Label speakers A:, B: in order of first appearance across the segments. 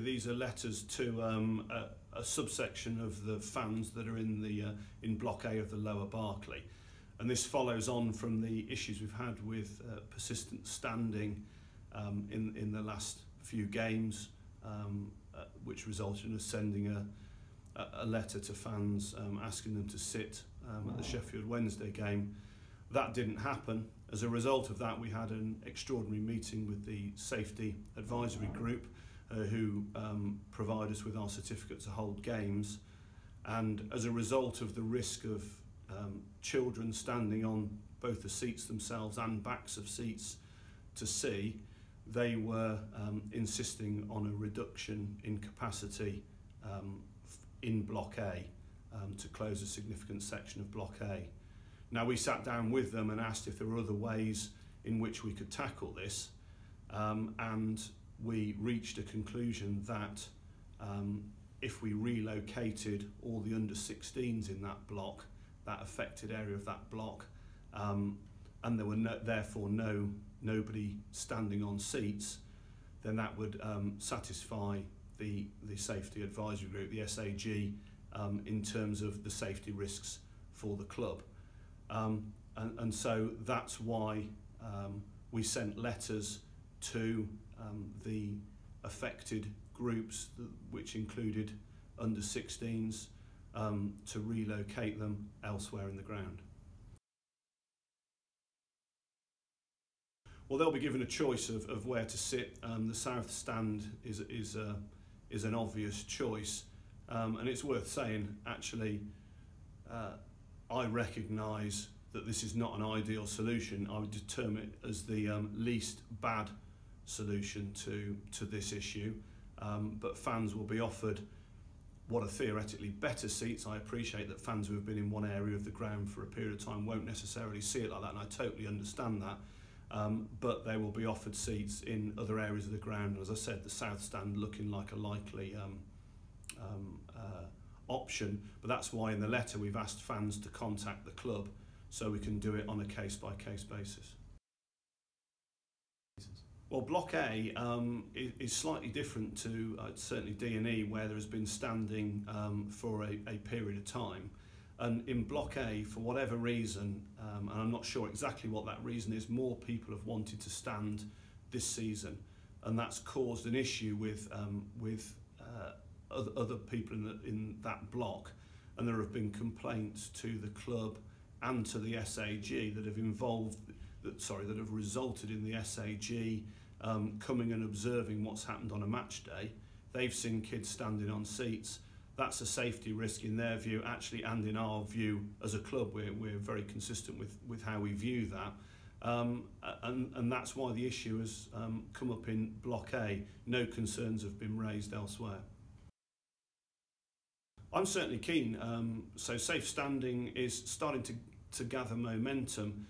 A: these are letters to a subsection of the fans that are in Block A of the Lower Barclay, and this follows on from the issues we've had with persistent standing in the last few games, which resulted in us sending a letter to fans asking them to sit at the Sheffield Wednesday game. That didn't happen. As a result of that, we had an extraordinary meeting with the Safety Advisory Group who provide us with our certificate to hold games, and as a result of the risk of children standing on both the seats themselves and backs of seats to see, they were insisting on a reduction in capacity in Block A to close a significant section of Block A. Now, we sat down with them and asked if there were other ways in which we could tackle this, and we reached a conclusion that if we relocated all the under-16s in that block, that affected area of that block, and there were therefore nobody standing on seats, then that would satisfy the Safety Advisory Group, the SAG, in terms of the safety risks for the club. And so that's why we sent letters to the affected groups, which included under-16s, to relocate them elsewhere in the ground. Well, they'll be given a choice of where to sit. The south stand is an obvious choice, and it's worth saying, actually, I recognise that this is not an ideal solution. I would determine it as the least bad solution to this issue, but fans will be offered what are theoretically better seats. I appreciate that fans who have been in one area of the ground for a period of time won't necessarily see it like that, and I totally understand that, but they will be offered seats in other areas of the ground. As I said, the south stand looking like a likely option, but that's why in the letter we've asked fans to contact the club so we can do it on a case-by-case basis. Well, Block A is slightly different to certainly D&E, where there has been standing for a period of time. And in Block A, for whatever reason, and I'm not sure exactly what that reason is, more people have wanted to stand this season, and that's caused an issue with other people in that block, and there have been complaints to the club and to the SAG that have resulted in the SAG coming and observing what's happened on a match day. They've seen kids standing on seats. That's a safety risk in their view, actually, and in our view as a club. We're very consistent with how we view that. And that's why the issue has come up in Block A. No concerns have been raised elsewhere. I'm certainly keen. So safe standing is starting to gather momentum.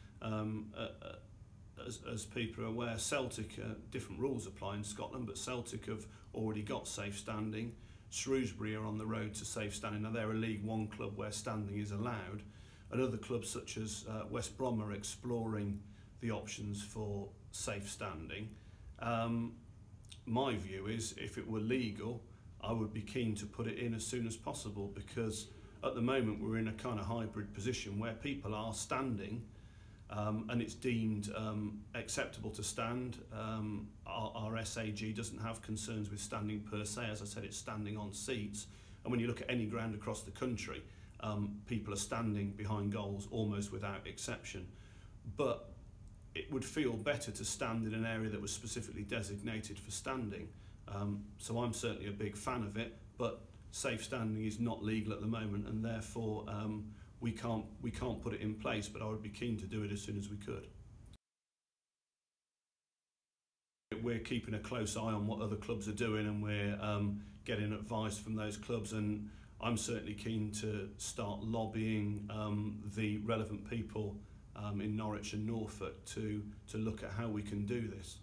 A: As people are aware, Celtic, different rules apply in Scotland, but Celtic have already got safe standing. Shrewsbury are on the road to safe standing. Now, they're a League One club where standing is allowed, and other clubs such as West Brom are exploring the options for safe standing. My view is, if it were legal, I would be keen to put it in as soon as possible, because at the moment we're in a kind of hybrid position where people are standing and it's deemed acceptable to stand. Our SAG doesn't have concerns with standing per se. As I said, it's standing on seats, and when you look at any ground across the country, people are standing behind goals almost without exception. But it would feel better to stand in an area that was specifically designated for standing. So I'm certainly a big fan of it, but safe standing is not legal at the moment, and therefore we can't put it in place, but I would be keen to do it as soon as we could. We're keeping a close eye on what other clubs are doing, and we're getting advice from those clubs, and I'm certainly keen to start lobbying the relevant people in Norwich and Norfolk to look at how we can do this.